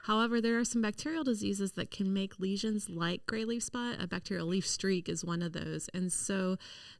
However, there are some bacterial diseases that can make lesions like gray leaf spot. A bacterial leaf streak is one of those. And so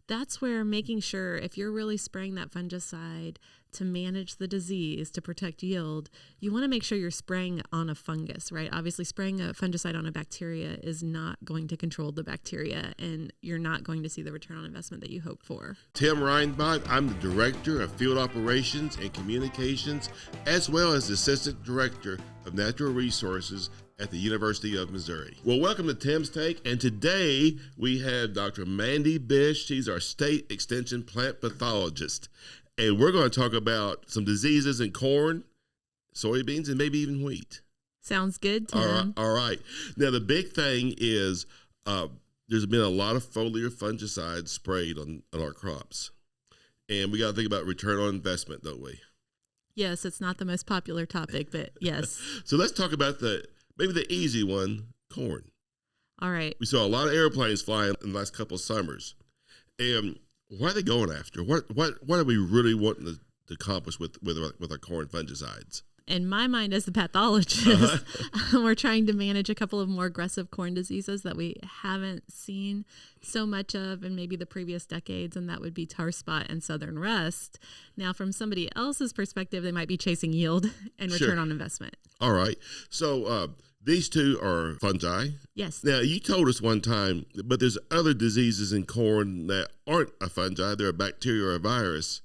that's where making sure if you're really spraying that fungicide to manage the disease, to protect yield, you want to make sure you're spraying on a fungus, right? Obviously, spraying a fungicide on a bacteria is not going to control the bacteria, and you're not going to see the return on investment that you hope for. Tim Reinbach, I'm the Director of Field Operations and Communications, as well as the Assistant Director of Natural Resources at the University of Missouri. Well, welcome to Tim's Take, and today we have Dr. Mandy Bish. She's our State Extension Plant Pathologist, and we're going to talk about some diseases in corn, soybeans, and maybe even wheat. Sounds good, Tim. All right. Now, the big thing is there's been a lot of foliar fungicides sprayed on our crops, and we got to think about return on investment, don't we? Yes, it's not the most popular topic, but yes. So let's talk about maybe the easy one, corn. All right. We saw a lot of airplanes flying in the last couple of summers. And what are they going after? What are we really wanting to accomplish with our corn fungicides? In my mind as the pathologist, we're trying to manage a couple of more aggressive corn diseases that we haven't seen so much of in maybe the previous decades, and that would be tar spot and southern rust. Now, from somebody else's perspective, they might be chasing yield and return on investment. All right. So these two are fungi. Yes. Now, you told us one time, but there's other diseases in corn that aren't a fungi. They're a bacteria or a virus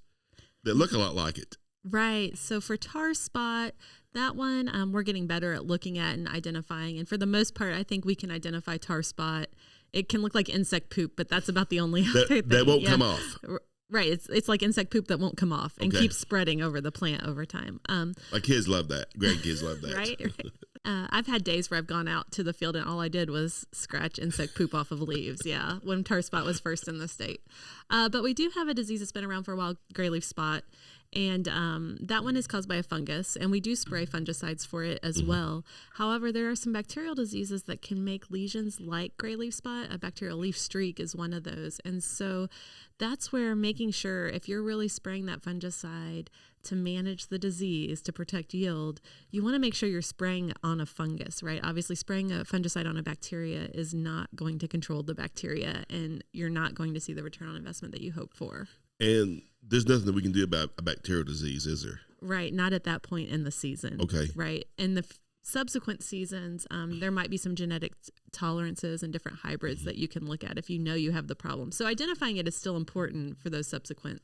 that look a lot like it. Right. So for tar spot, that one we're getting better at looking at and identifying. And for the most part, I think we can identify tar spot. It can look like insect poop, but that's about the only other thing. That won't come off. Right. It's like insect poop that won't come off and keeps spreading over the plant over time. My kids love that. Grandkids love that. Right. I've had days where I've gone out to the field and all I did was scratch insect poop off of leaves. Yeah. When tar spot was first in the state. But we do have a disease that's been around for a while, gray leaf spot. And that one is caused by a fungus, and we do spray fungicides for it as well. However, there are some bacterial diseases that can make lesions like gray leaf spot. A bacterial leaf streak is one of those. And so that's where making sure if you're really spraying that fungicide to manage the disease, to protect yield, you want to make sure you're spraying on a fungus, right? Obviously, spraying a fungicide on a bacteria is not going to control the bacteria, and you're not going to see the return on investment that you hope for. And there's nothing that we can do about a bacterial disease, is there? Right. Not at that point in the season. Okay. Right. In the subsequent seasons, there might be some genetic tolerances and different hybrids that you can look at if you know you have the problem. So identifying it is still important for those subsequent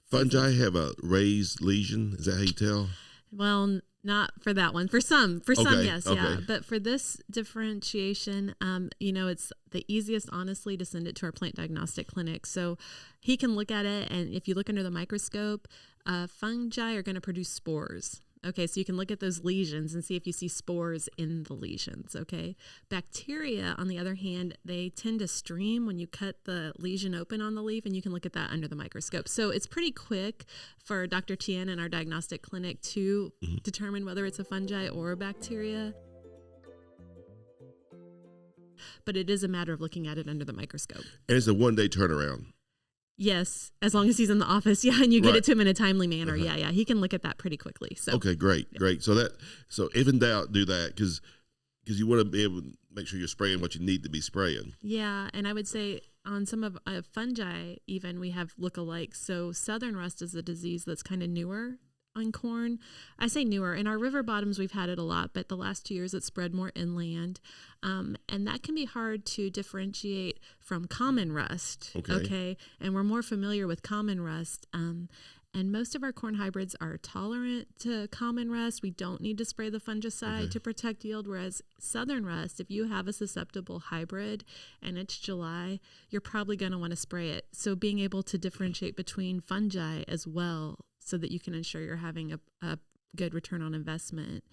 Fungi have a raised lesion. Is that how you tell? Well, not for that one. For some, yes, yeah. But for this differentiation, it's the easiest, honestly, to send it to our plant diagnostic clinic. So he can look at it, and if you look under the microscope, fungi are going to produce spores. Okay, so you can look at those lesions and see if you see spores in the lesions, okay? Bacteria, on the other hand, they tend to stream when you cut the lesion open on the leaf, and you can look at that under the microscope. So it's pretty quick for Dr. Tien in our diagnostic clinic to determine whether it's a fungi or a bacteria. But it is a matter of looking at it under the microscope. And it's a one-day turnaround. Yes, as long as he's in the office, and you get it to him in a timely manner. Yeah, he can look at that pretty quickly. So okay, great. So if in doubt, do that because you want to be able to make sure you're spraying what you need to be spraying. Yeah, and I would say on some of fungi, even we have lookalikes. So southern rust is a disease that's kind of newer on corn. I say newer. In our river bottoms, we've had it a lot, but the last 2 years it's spread more inland. And that can be hard to differentiate from common rust. Okay. And we're more familiar with common rust. And most of our corn hybrids are tolerant to common rust. We don't need to spray the fungicide to protect yield. Whereas southern rust, if you have a susceptible hybrid and it's July, you're probably going to want to spray it. So being able to differentiate between fungi as well, so that you can ensure you're having a good return on investment.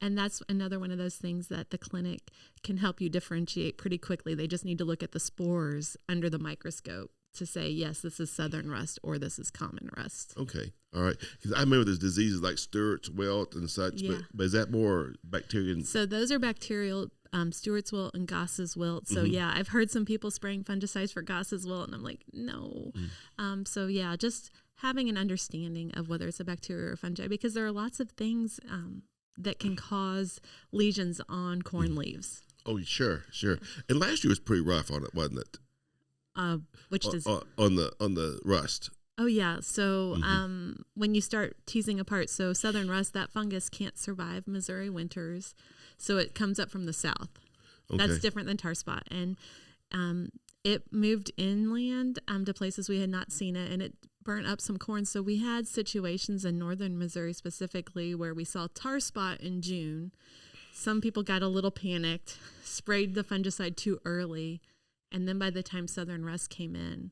And that's another one of those things that the clinic can help you differentiate pretty quickly. They just need to look at the spores under the microscope to say, yes, this is southern rust or this is common rust. Okay. All right. Because I remember there's diseases like Stewart's wilt and such, but is that more bacterial? So those are bacterial, Stewart's wilt and Goss's wilt. So yeah, I've heard some people spraying fungicides for Goss's wilt, and I'm like, no. So yeah, just having an understanding of whether it's a bacteria or fungi, because there are lots of things that can cause lesions on corn leaves. Oh, sure. And last year was pretty rough on it, wasn't it? Which does on the rust. Oh yeah. So when you start teasing apart, so southern rust, that fungus can't survive Missouri winters, so it comes up from the south. Okay. That's different than tar spot, and it moved inland to places we had not seen it, and it burnt up some corn. So we had situations in northern Missouri specifically where we saw tar spot in June. Some people got a little panicked, sprayed the fungicide too early, and then by the time southern rust came in,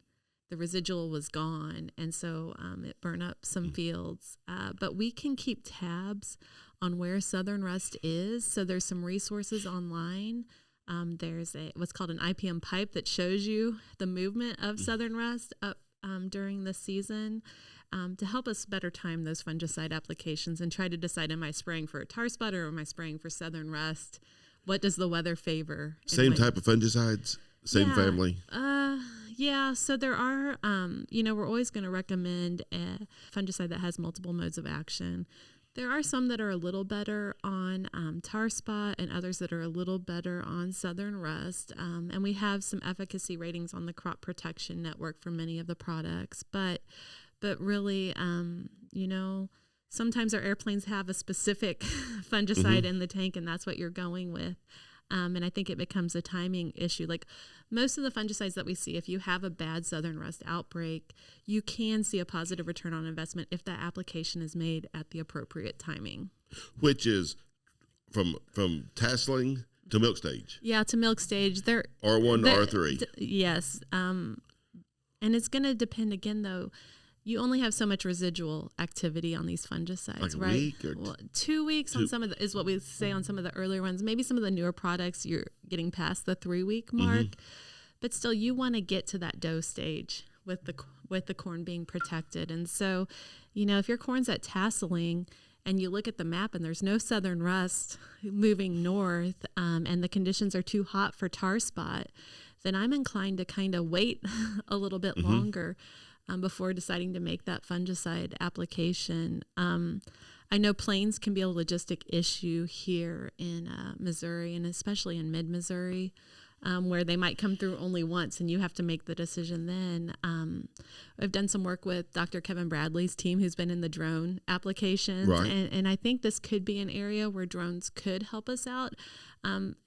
the residual was gone, and so it burned up some fields. But we can keep tabs on where southern rust is. So there's some resources online. There's what's called an IPM pipe that shows you the movement of southern rust up during the season to help us better time those fungicide applications and try to decide, am I spraying for a tar spot or am I spraying for southern rust? What does the weather favor? Same type of fungicides? Same family? Yeah, so there are, we're always going to recommend a fungicide that has multiple modes of action. There are some that are a little better on tar spot and others that are a little better on southern rust. And we have some efficacy ratings on the Crop Protection Network for many of the products. But really, sometimes our airplanes have a specific fungicide in the tank, and that's what you're going with. And I think it becomes a timing issue. Like most of the fungicides that we see, if you have a bad southern rust outbreak, you can see a positive return on investment if that application is made at the appropriate timing. Which is from tasseling to milk stage. Yeah, to milk stage. R1 to R3. Yes. And it's going to depend again, though. You only have so much residual activity on these fungicides, like a right? Week or 2 weeks on some of is what we say on some of the earlier ones. Maybe some of the newer products you're getting past the 3-week mark, but still you want to get to that dough stage with the corn being protected. And so, if your corn's at tasseling and you look at the map and there's no southern rust moving north, and the conditions are too hot for tar spot, then I'm inclined to kind of wait a little bit longer. Before deciding to make that fungicide application. I know planes can be a logistic issue here in Missouri, and especially in mid-Missouri, where they might come through only once and you have to make the decision then. I've done some work with Dr. Kevin Bradley's team who's been in the drone applications, right. and I think this could be an area where drones could help us out.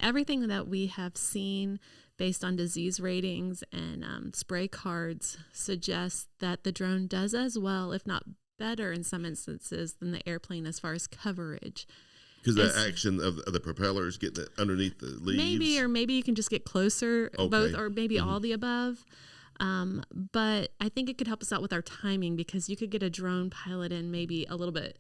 Everything that we have seen based on disease ratings and spray cards suggests that the drone does as well, if not better in some instances, than the airplane as far as coverage. Because the action of the propellers getting underneath the leaves? Maybe you can just get closer, both, or maybe all the above. But I think it could help us out with our timing, because you could get a drone pilot in maybe a little bit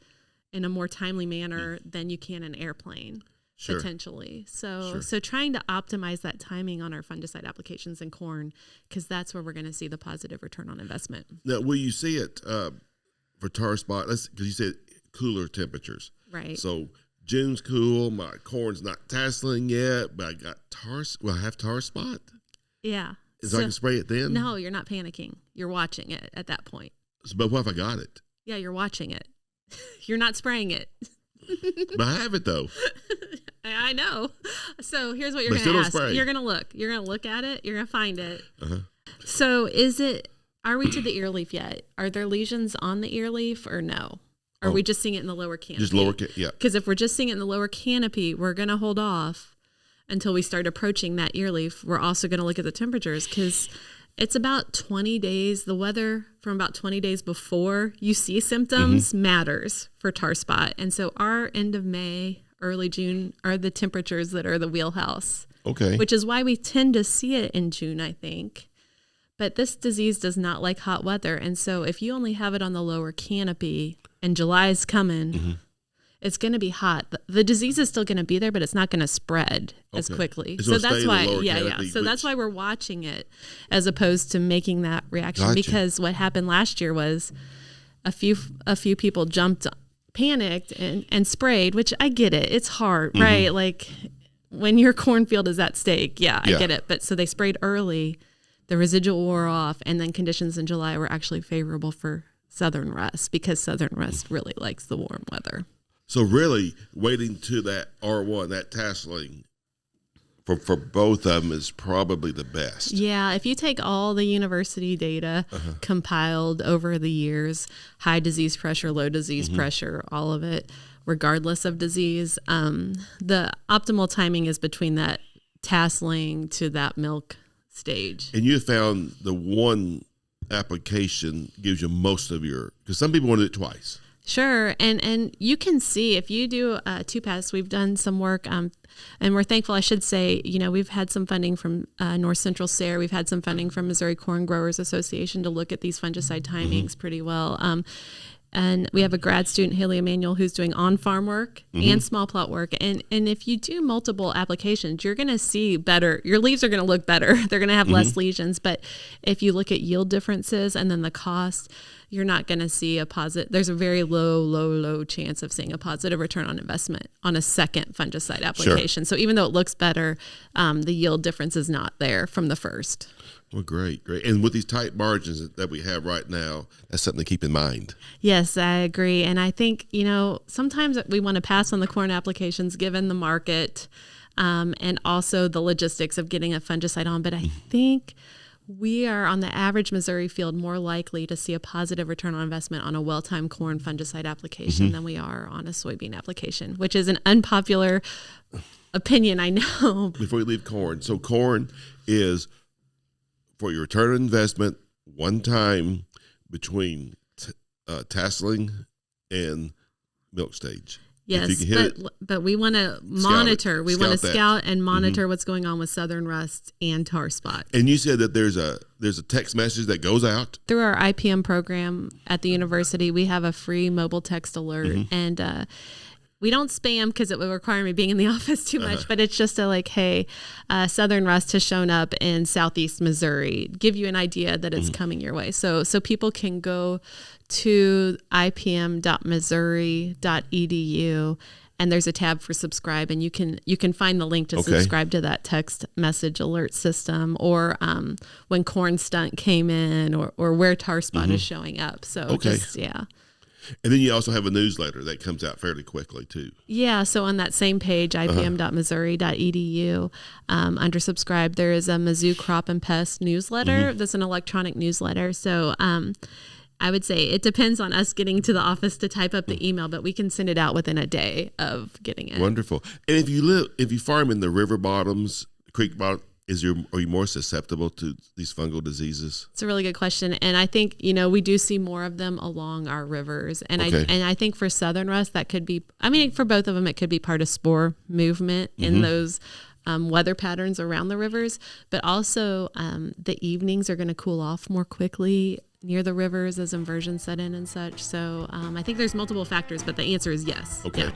in a more timely manner than you can an airplane. Sure. Potentially. So trying to optimize that timing on our fungicide applications in corn, because that's where we're going to see the positive return on investment. Now, will you see it for tar spot? Because you said cooler temperatures. Right. So June's cool. My corn's not tasseling yet, but I got I have tar spot? Yeah. So I can spray it then? No, you're not panicking. You're watching it at that point. But what if I got it? Yeah, you're watching it. You're not spraying it. But I have it, though. I know. So here's what you're going to ask. You're going to look. You're going to look at it. You're going to find it. So are we to the ear leaf yet? Are there lesions on the ear leaf or no? Are we just seeing it in the lower canopy? Just lower, yeah. Because if we're just seeing it in the lower canopy, we're going to hold off until we start approaching that ear leaf. We're also going to look at the temperatures, because it's about 20 days. The weather from about 20 days before you see symptoms matters for tar spot. And so our end of May, early June are the temperatures that are the wheelhouse. Okay. Which is why we tend to see it in June, I think. But this disease does not like hot weather. And so if you only have it on the lower canopy and July is coming, it's going to be hot. The disease is still going to be there, but it's not going to spread as quickly. So that's why, So that's why we're watching it as opposed to making that reaction. Gotcha. Because what happened last year was a few people panicked and sprayed, which I get it. It's hard, right? Like when your cornfield is at stake. Yeah, I get it. But so they sprayed early, the residual wore off, and then conditions in July were actually favorable for southern rust, because southern rust really likes the warm weather. So really waiting to that R1, that tasseling, for both of them is probably the best. Yeah, if you take all the university data compiled over the years, high disease pressure, low disease pressure, all of it, regardless of disease, the optimal timing is between that tasseling to that milk stage. And you found the one application gives you most of your, because some people want to do it twice. Sure. And you can see if you do 2-pass, we've done some work, and we're thankful, I should say, we've had some funding from North Central SARE. We've had some funding from Missouri Corn Growers Association to look at these fungicide timings pretty well. And we have a grad student, Haley Emanuel, who's doing on-farm work and small plot work. And if you do multiple applications, you're going to see better. Your leaves are going to look better. They're going to have less lesions. But if you look at yield differences and then the cost, you're not going to see a positive. There's a very low chance of seeing a positive return on investment on a second fungicide application. Sure. So even though it looks better, the yield difference is not there from the first. Well, great. And with these tight margins that we have right now, that's something to keep in mind. Yes, I agree. And I think, sometimes we want to pass on the corn applications given the market and also the logistics of getting a fungicide on. But I think we are, on the average Missouri field, more likely to see a positive return on investment on a well-timed corn fungicide application than we are on a soybean application, which is an unpopular opinion, I know. Before we leave corn. So corn is, for your return on investment, one time between tasseling and milk stage. Yes, but we want to monitor. We want to scout and monitor what's going on with southern rust and tar spot. And you said that there's a text message that goes out? Through our IPM program at the university, we have a free mobile text alert. And we don't spam because it would require me being in the office too much, but it's just hey, southern rust has shown up in southeast Missouri. Give you an idea that it's coming your way. So people can go to ipm.missouri.edu, and there's a tab for subscribe, and you can find the link to subscribe to that text message alert system, or when corn stunt came in, or where tar spot is showing up. So And then you also have a newsletter that comes out fairly quickly too. Yeah, so on that same page, ipm.missouri.edu, under subscribe, there is a Mizzou Crop and Pest newsletter. That's an electronic newsletter. So I would say it depends on us getting to the office to type up the email, but we can send it out within a day of getting it. Wonderful. And if you farm in the river bottoms, creek bottom, are you more susceptible to these fungal diseases? It's a really good question, and I think we do see more of them along our rivers, and I think for southern rust that could be. I mean, for both of them, it could be part of spore movement in those weather patterns around the rivers, but also the evenings are going to cool off more quickly near the rivers as inversions set in and such. So I think there's multiple factors, but the answer is yes. Okay. Yeah.